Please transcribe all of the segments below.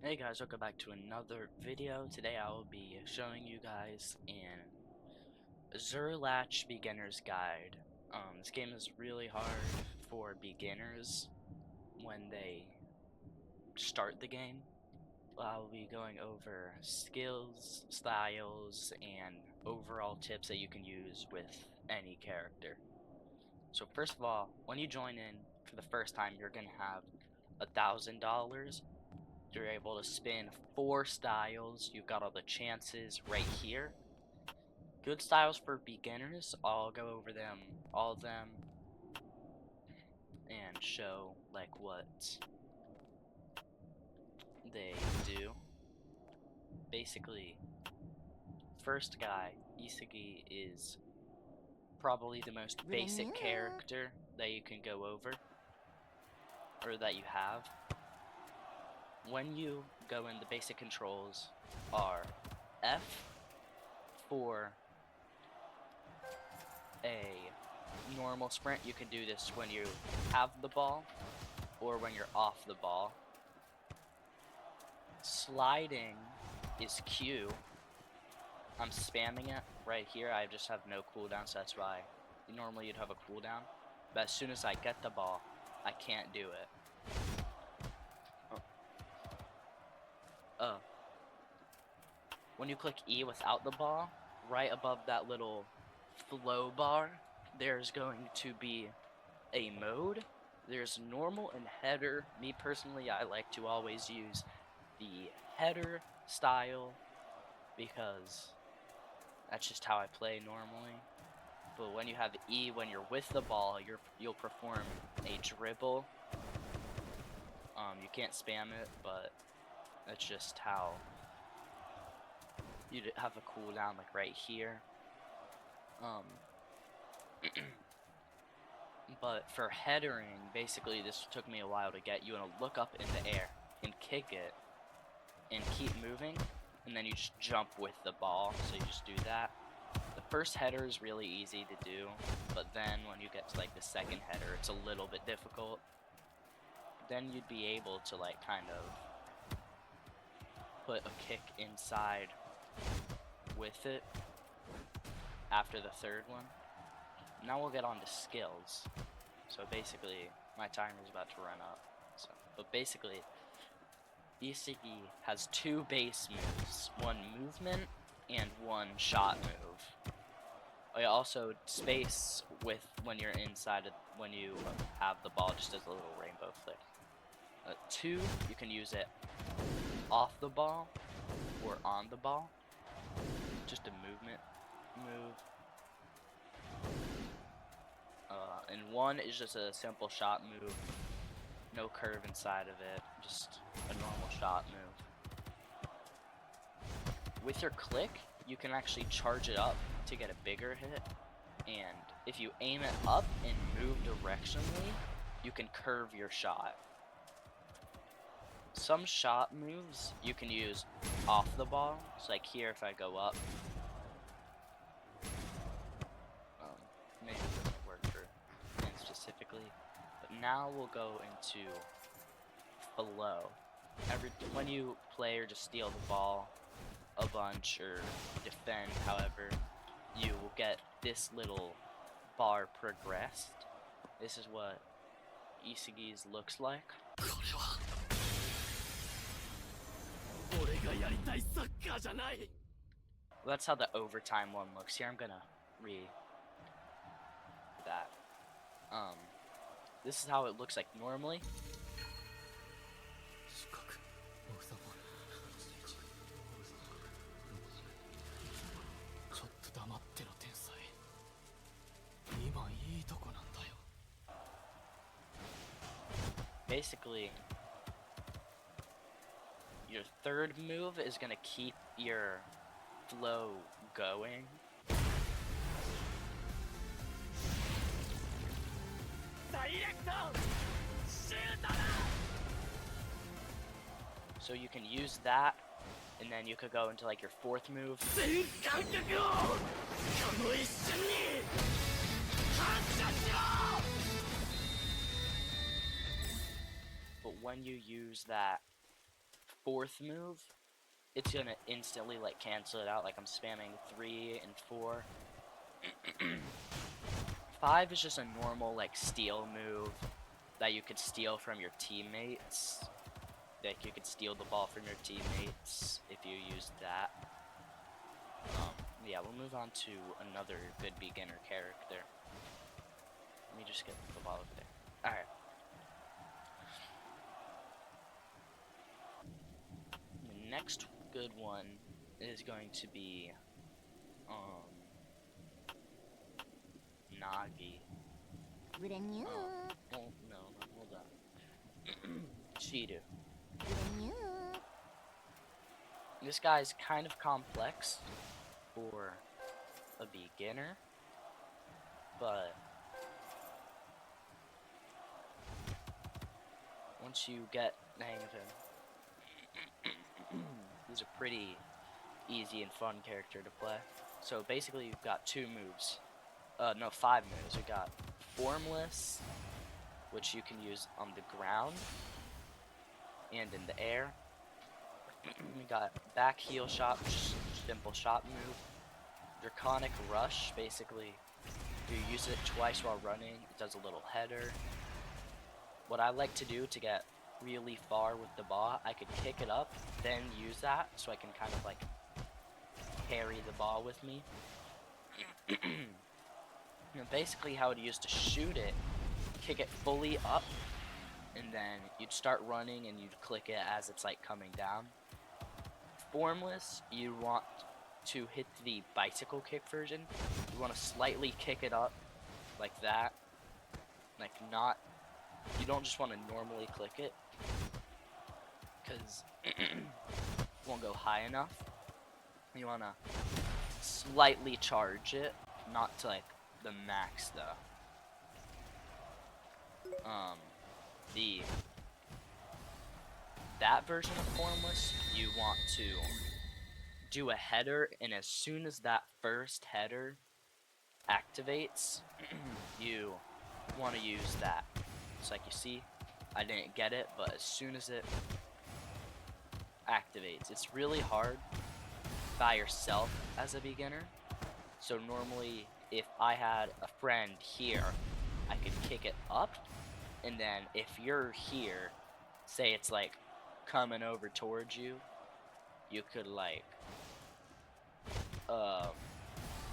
Hey guys, welcome back to another video. Today I will be showing you guys an Azure Latch Beginner's Guide. This game is really hard for beginners when they start the game. I'll be going over skills, styles, and overall tips that you can use with any character. So first of all, when you join in for the first time, you're going to have $1,000. You're able to spin 4 styles. You've got all the chances right here. Good styles for beginners. I'll go over them, all of them, and show like what they do. Basically, first guy, Isagi, is probably the most basic character that you can go over, or that you have. When you go in, the basic controls are F for a normal sprint. You can do this when you have the ball or when you're off the ball. Sliding is Q. I'm spamming it right here. I just have no cooldown, so that's why normally you'd have a cooldown. But as soon as I get the ball, I can't do it. When you click E without the ball, right above that little flow bar, there's going to be a mode. There's normal and header. Me personally, I like to always use the header style because that's just how I play normally. But when you have E, when you're with the ball, you'll perform a dribble. You can't spam it, but that's just how you have a cooldown, like right here. But for headering, basically this took me a while to get. You want to look up in the air and kick it and keep moving, and then you just jump with the ball, so you just do that. The first header is really easy to do, but then when you get to like the second header, it's a little bit difficult. Then you'd be able to like kind of put a kick inside with it after the third one. Now we'll get on to skills. So basically, my timer is about to run up. But basically, Isagi has 2 base moves, 1 movement and 1 shot move. Oh yeah, also space with when you're inside of, when you have the ball, just does a little rainbow flick. 2, you can use it off the ball or on the ball. Just a movement move. And 1 is just a simple shot move. No curve inside of it, just a normal shot move. With your click, you can actually charge it up to get a bigger hit. And if you aim it up and move directionally, you can curve your shot. Some shot moves you can use off the ball. So like here, if I go up, maybe it doesn't work for him specifically. But now we'll go into flow. When you play or just steal the ball a bunch or defend, however, you will get this little bar progressed. This is what Isagi's looks like. Well, that's how the overtime one looks. Here I'm gonna read that. This is how it looks like normally. Basically, your third move is gonna keep your flow going. So you can use that, and then you could go into like your 4th move. But when you use that fourth move, it's gonna instantly like cancel it out. Like I'm spamming 3 and 4. 5 is just a normal like steal move that you could steal from your teammates. Like you could steal the ball from your teammates if you used that. Yeah, we'll move on to another good beginner character. Let me just get the ball over there. Alright. The next good one is going to be Nagi. Oh no, hold on. Shido. This guy's kind of complex for a beginner, but once you get the hang of him, he's a pretty easy and fun character to play. So basically you've got 2 moves. No, 5 moves. We got Formless, which you can use on the ground and in the air. We got Back Heel Shot, which is a simple shot move. Draconic Rush, basically you use it twice while running. It does a little header. What I like to do to get really far with the ball, I could kick it up, then use that, so I can kind of like carry the ball with me. Basically how it used to shoot it, kick it fully up, and then you'd start running and you'd click it as it's like coming down. Formless, you want to hit the bicycle kick version. You want to slightly kick it up like that, like not, you don't just want to normally click it because it won't go high enough. You want to slightly charge it, not to like the max though. That version of Formless, you want to do a header, and as soon as that first header activates, you want to use that. It's like you see, I didn't get it, but as soon as it activates, it's really hard by yourself as a beginner. So normally, if I had a friend here, I could kick it up, and then if you're here, say it's like coming over towards you, you could like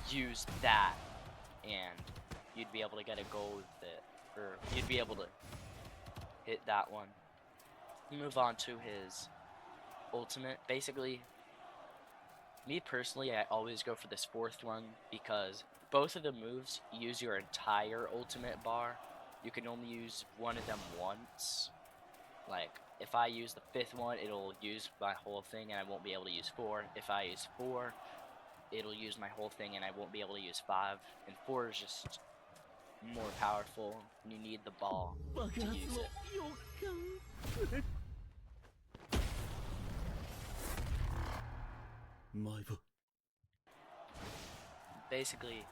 use that, and you'd be able to get a goal with it, or you'd be able to hit that one. Move on to his ultimate. Basically, me personally, I always go for this 4th one because both of the moves use your entire ultimate bar. You can only use one of them once. Like, if I use the 5th one, it'll use my whole thing and I won't be able to use 4. If I use 4, it'll use my whole thing and I won't be able to use 5. And 4 is just more powerful. You need the ball to use it. Basically,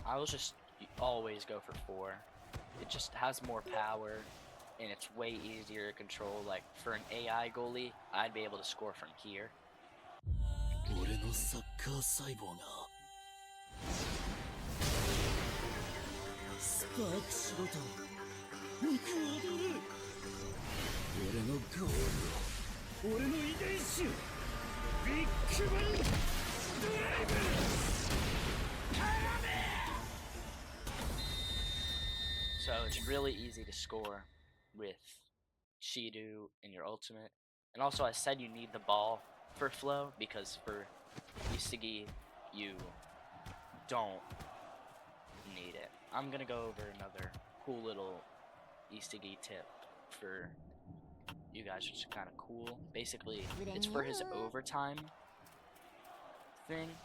I will just always go for 4. It just has more power, and it's way easier to control. Like, for an AI goalie, I'd be able to score from here. So it's really easy to score with Shido in your ultimate. And also I said you need the ball for flow, because for Isagi you don't need it. I'm gonna go over another cool little Isagi tip for you guys, which is kind of cool. Basically, it's for his overtime thing.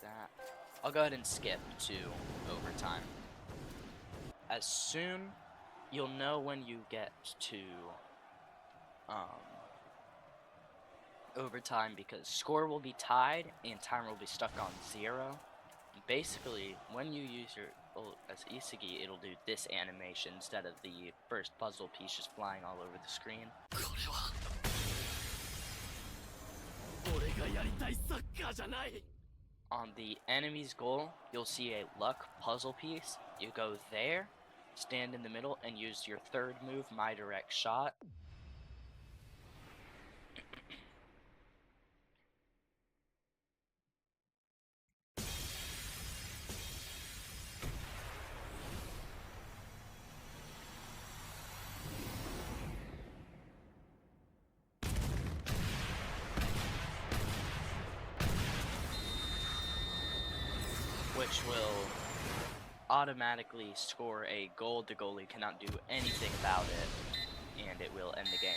That I'll go ahead and skip to overtime. As soon, you'll know when you get to overtime, because score will be tied and timer will be stuck on 0. Basically, when you use your Well, as Isugi, it'll do this animation instead of the first puzzle piece just flying all over the screen. On the enemy's goal, you'll see a luck puzzle piece. You go there, stand in the middle, and use your third move, My Direct Shot. Which will automatically score a goal. The goalie cannot do anything about it, and it will end the game.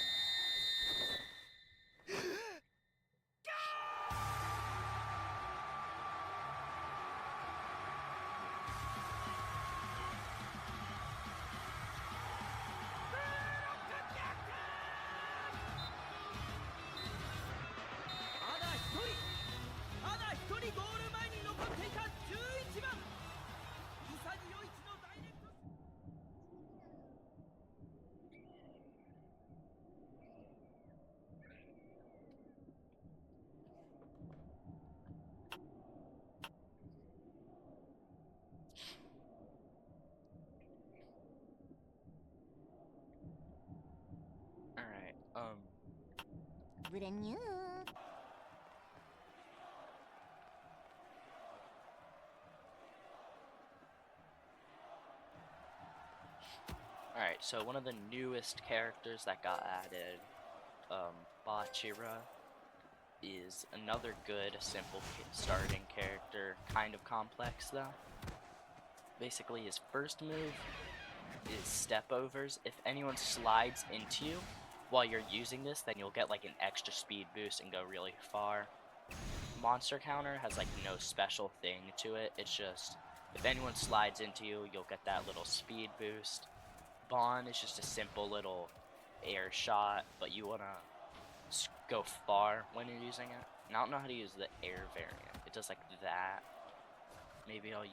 Alright, so one of the newest characters that got added, Bachira, is another good, simple starting character, kind of complex though. Basically, his first move is step overs. If anyone slides into you while you're using this, then you'll get like an extra speed boost and go really far. Monster counter has like no special thing to it. It's just if anyone slides into you, you'll get that little speed boost. Bond is just a simple little air shot, but you wanna go far when you're using it. And I don't know how to use the air variant. It does like that. Maybe I'll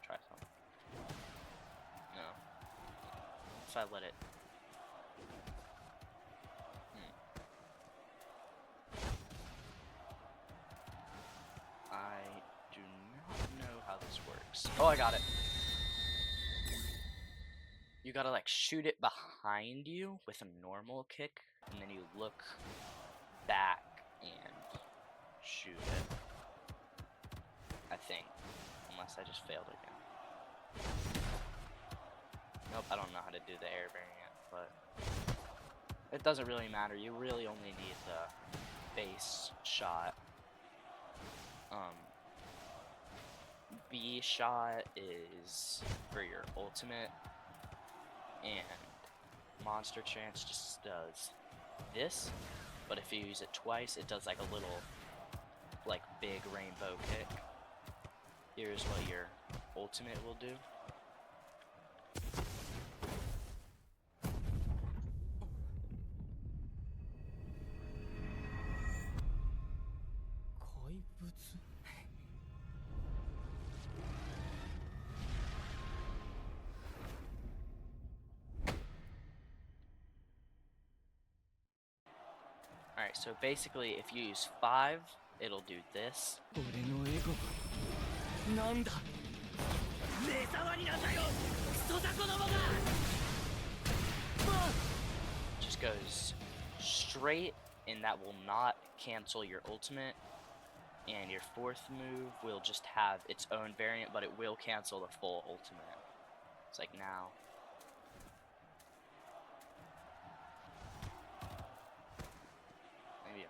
try something. No. If I let it. I do not know how this works. Oh, I got it. You gotta like shoot it behind you with a normal kick, and then you look back and shoot it. I think. Unless I just failed again. Nope, I don't know how to do the air variant, but it doesn't really matter. You really only need the base shot. B shot is for your ultimate, and Monster Chance just does this, but if you use it twice, it does like a little, like, big rainbow kick. Here's what your ultimate will do. Alright, so basically, if you use 5, it'll do this. Just goes straight, and that will not cancel your ultimate. And your fourth move will just have its own variant, but it will cancel the full ultimate. It's like now. Maybe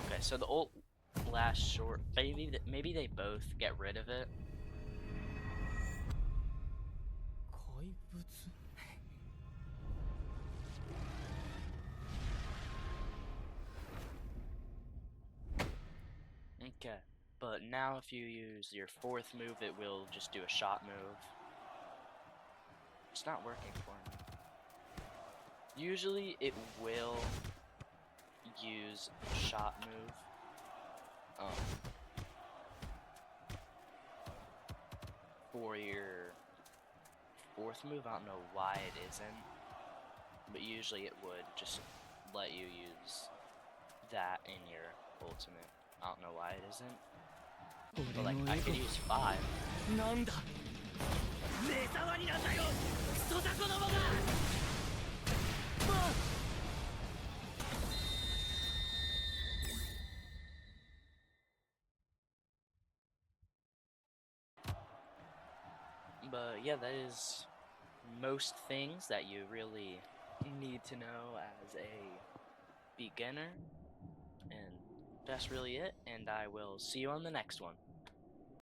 okay, so the ult lasts short. Maybe they both get rid of it. Okay, but now if you use your fourth move, it will just do a shot move. It's not working for me. Usually it will use shot move. For your fourth move, I don't know why it isn't, but usually it would just let you use that in your ultimate. I don't know why it isn't. But like, I could use 5. But yeah, that is most things that you really need to know as a beginner. And that's really it, and I will see you on the next one.